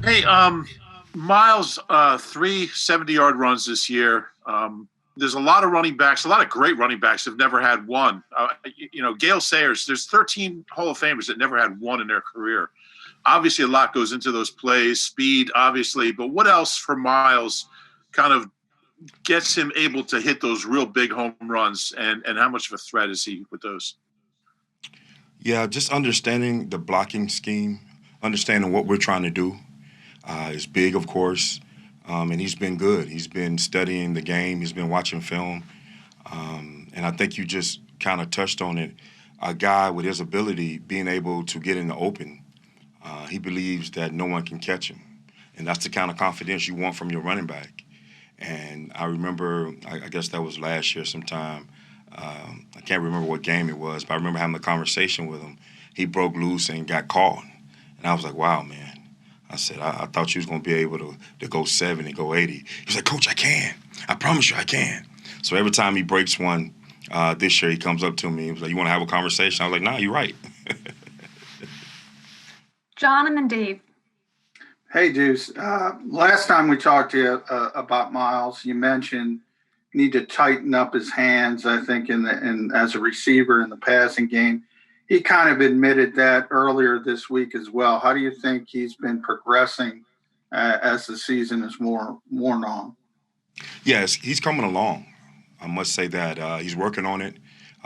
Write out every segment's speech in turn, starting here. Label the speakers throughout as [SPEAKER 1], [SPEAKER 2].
[SPEAKER 1] Hey, Miles, 3 70-yard runs this year. There's a lot of running backs, a lot of great running backs have never had one. Gale Sayers, there's 13 Hall of Famers that never had one in their career. Obviously, a lot goes into those plays, speed, obviously, but what else for Miles kind of gets him able to hit those real big home runs, and how much of a threat is he with those?
[SPEAKER 2] Yeah, just understanding the blocking scheme, understanding what we're trying to do is big, of course. And he's been good. He's been studying the game. He's been watching film. And I think you just kind of touched on it. A guy with his ability being able to get in the open, he believes that no one can catch him. And that's the kind of confidence you want from your running back. And I remember, I guess that was last year sometime. I can't remember what game it was, but I remember having a conversation with him. He broke loose and got caught. And I was like, wow, man. I said, I thought you was going to be able to go 70, go 80. He was like, Coach, I can. I promise you I can. So every time he breaks one this year, he comes up to me. He was like, you want to have a conversation? I was like, nah, you're right.
[SPEAKER 3] John and then Dave.
[SPEAKER 4] Hey, Deuce. Last time we talked to you about Miles, you mentioned need to tighten up his hands. I think in as a receiver in the passing game, he kind of admitted that earlier this week as well. How do you think he's been progressing as the season is worn on?
[SPEAKER 2] Yes, he's coming along. I must say that he's working on it.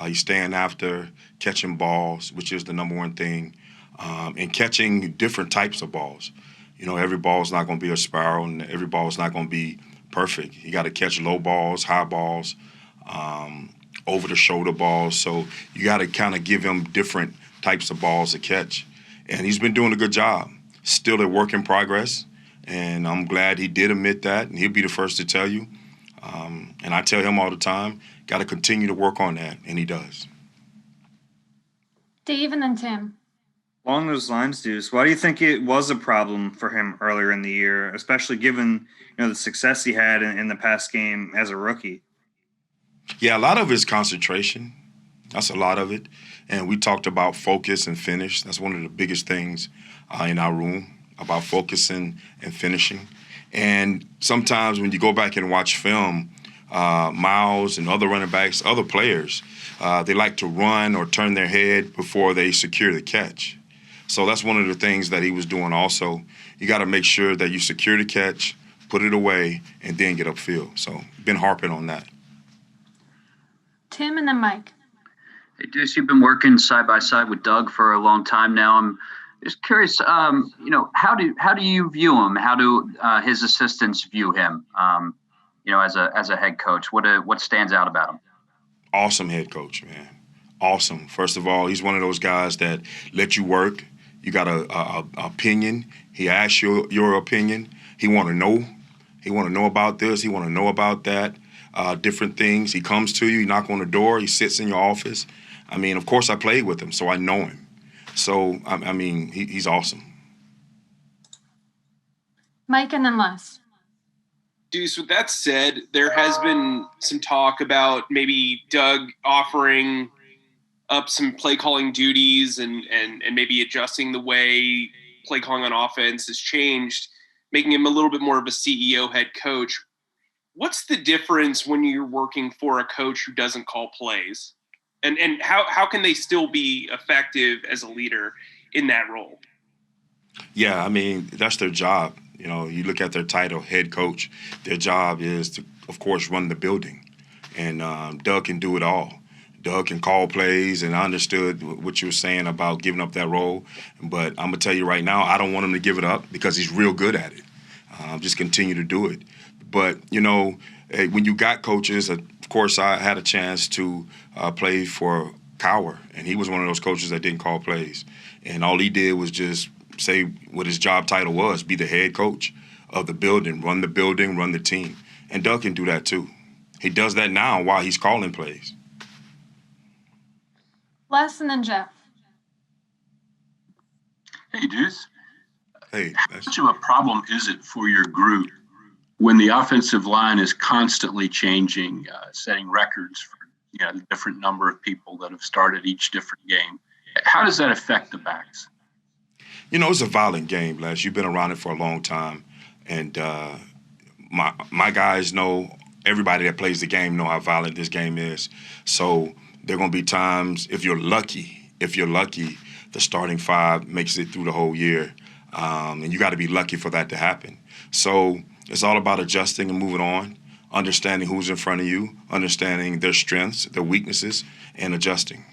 [SPEAKER 2] He's staying after catching balls, which is the number one thing, and catching different types of balls. You know, every ball is not going to be a spiral, and every ball is not going to be perfect. You got to catch low balls, high balls, over-the-shoulder balls. So you got to kind of give him different types of balls to catch. And he's been doing a good job. Still a work in progress, and I'm glad he did admit that, and he'll be the first to tell you. And I tell him all the time, got to continue to work on that, and he does.
[SPEAKER 3] Dave and then Tim.
[SPEAKER 5] Along those lines, Deuce, why do you think it was a problem for him earlier in the year, especially given the success he had in the past game as a rookie?
[SPEAKER 2] Yeah, a lot of it is concentration. That's a lot of it. And we talked about focus and finish. That's one of the biggest things in our room, about focusing and finishing. And sometimes when you go back and watch film, Miles and other running backs, other players, they like to run or turn their head before they secure the catch. So that's one of the things that he was doing also. You got to make sure that you secure the catch, put it away, and then get upfield. So been harping on that.
[SPEAKER 3] Tim and then Mike.
[SPEAKER 6] Hey, Deuce, you've been working side by side with Doug for a long time now. I'm just curious, how do you view him? How do his assistants view him? As a head coach, what stands out about him?
[SPEAKER 2] Awesome head coach, man. Awesome. First of all, he's one of those guys that let you work. You got a opinion. He asks your opinion. He want to know. He want to know about this. He want to know about that. Different things. He comes to you. You knock on the door. He sits in your office. I mean, of course, I played with him, so I know him. So he's awesome.
[SPEAKER 3] Mike and then Les.
[SPEAKER 7] Deuce, with that said, there has been some talk about maybe Doug offering up some play calling duties and maybe adjusting the way play calling on offense has changed, making him a little bit more of a CEO head coach. What's the difference when you're working for a coach who doesn't call plays? And how can they still be effective as a leader in that role?
[SPEAKER 2] Yeah, I mean, that's their job. You look at their title, head coach. Their job is to, of course, run the building. And Doug can do it all. Doug can call plays, and I understood what you were saying about giving up that role. But I'm going to tell you right now, I don't want him to give it up because he's real good at it. Just continue to do it. But, when you got coaches, of course, I had a chance to play for Cower, and he was one of those coaches that didn't call plays. And all he did was just say what his job title was, be the head coach of the building, run the team. And Doug can do that too. He does that now while he's calling plays.
[SPEAKER 3] Les and then Jeff.
[SPEAKER 8] Hey, Deuce.
[SPEAKER 2] Hey.
[SPEAKER 8] How much of a problem is it for your group when the offensive line is constantly changing, setting records for the different number of people that have started each different game? How does that affect the backs?
[SPEAKER 2] You know, it's a violent game, Les. You've been around it for a long time, and my guys know. Everybody that plays the game know how violent this game is. So there are going to be times, if you're lucky, the starting five makes it through the whole year, and you got to be lucky for that to happen. So it's all about adjusting and moving on, understanding who's in front of you, understanding their strengths, their weaknesses, and adjusting.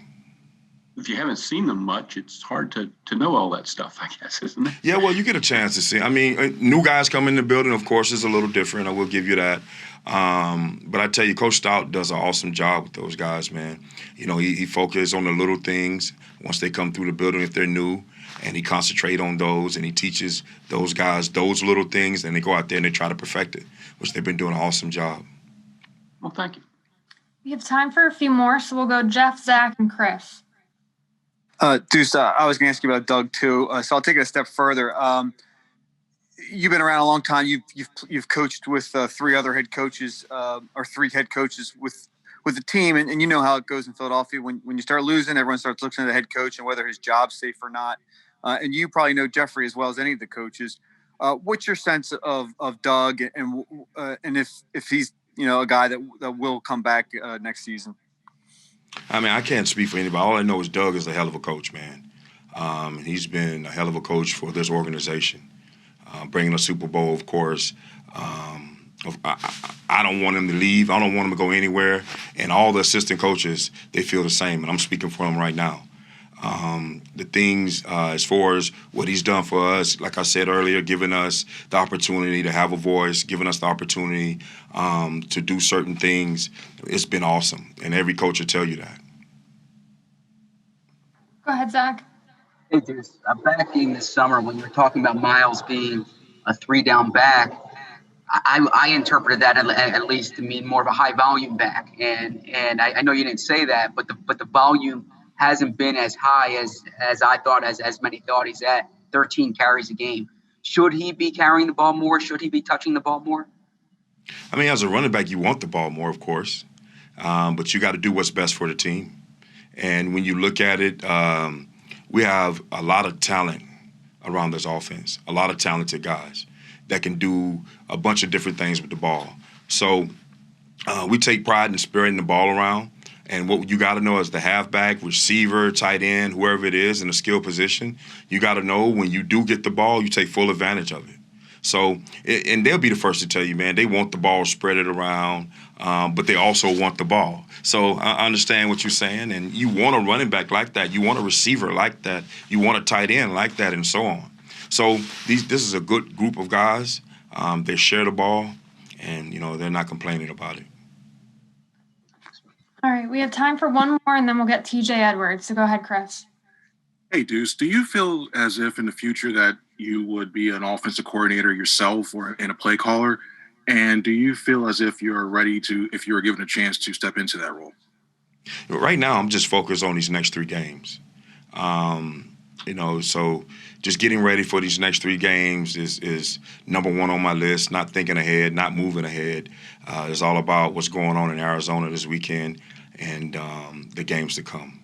[SPEAKER 8] If you haven't seen them much, it's hard to know all that stuff, I guess, isn't it?
[SPEAKER 2] Yeah, well, you get a chance to see. I mean, new guys come in the building, of course, is a little different. I will give you that. But I tell you, Coach Stout does an awesome job with those guys, man. You know, he focuses on the little things once they come through the building if they're new, and he concentrates on those, and he teaches those guys those little things, and they go out there and they try to perfect it, which they've been doing an awesome job.
[SPEAKER 8] Well, thank you.
[SPEAKER 3] We have time for a few more, so we'll go Jeff, Zach, and Chris.
[SPEAKER 9] Deuce, I was going to ask you about Doug too, so I'll take it a step further. You've been around a long time. You've coached with three other head coaches, or three head coaches with the team, and you know how it goes in Philadelphia. When you start losing, everyone starts looking at the head coach and whether his job's safe or not. And you probably know Jeffrey as well as any of the coaches. What's your sense of Doug, and if he's a guy that will come back next season?
[SPEAKER 2] I mean, I can't speak for anybody. All I know is Doug is a hell of a coach, man. And he's been a hell of a coach for this organization. Bringing a Super Bowl, of course. I don't want him to leave. I don't want him to go anywhere. And all the assistant coaches, they feel the same. And I'm speaking for him right now. The things as far as what he's done for us, like I said earlier, giving us the opportunity to have a voice, giving us the opportunity to do certain things, it's been awesome. And every coach will tell you that.
[SPEAKER 3] Go ahead, Zach.
[SPEAKER 10] Hey, Deuce, back in the summer when you were talking about Miles being a three-down back, I interpreted that at least to mean more of a high-volume back. And I know you didn't say that, but the volume hasn't been as high as I thought, as many thought. He's at 13 carries a game. Should he be carrying the ball more? Should he be touching the ball more?
[SPEAKER 2] I mean, as a running back, you want the ball more, of course. But you got to do what's best for the team. And when you look at it, we have a lot of talent around this offense, a lot of talented guys that can do a bunch of different things with the ball. So we take pride in spreading the ball around. And what you got to know is the halfback, receiver, tight end, whoever it is in a skill position, you got to know when you do get the ball, you take full advantage of it. So, and they'll be the first to tell you, man, they want the ball spread it around, but they also want the ball. So I understand what you're saying, and you want a running back like that. You want a receiver like that. You want a tight end like that, and so on. So this is a good group of guys. They share the ball, and, they're not complaining about it.
[SPEAKER 3] All right, we have time for one more, and then we'll get TJ Edwards. So go ahead, Chris.
[SPEAKER 11] Hey, Deuce, do you feel as if in the future that you would be an offensive coordinator yourself and a play caller? And do you feel as if you're ready to, if you were given a chance to step into that role?
[SPEAKER 2] Right now, I'm just focused on these next 3 games. So just getting ready for these next 3 games is number one on my list, not thinking ahead, not moving ahead. It's all about what's going on in Arizona this weekend and the games to come.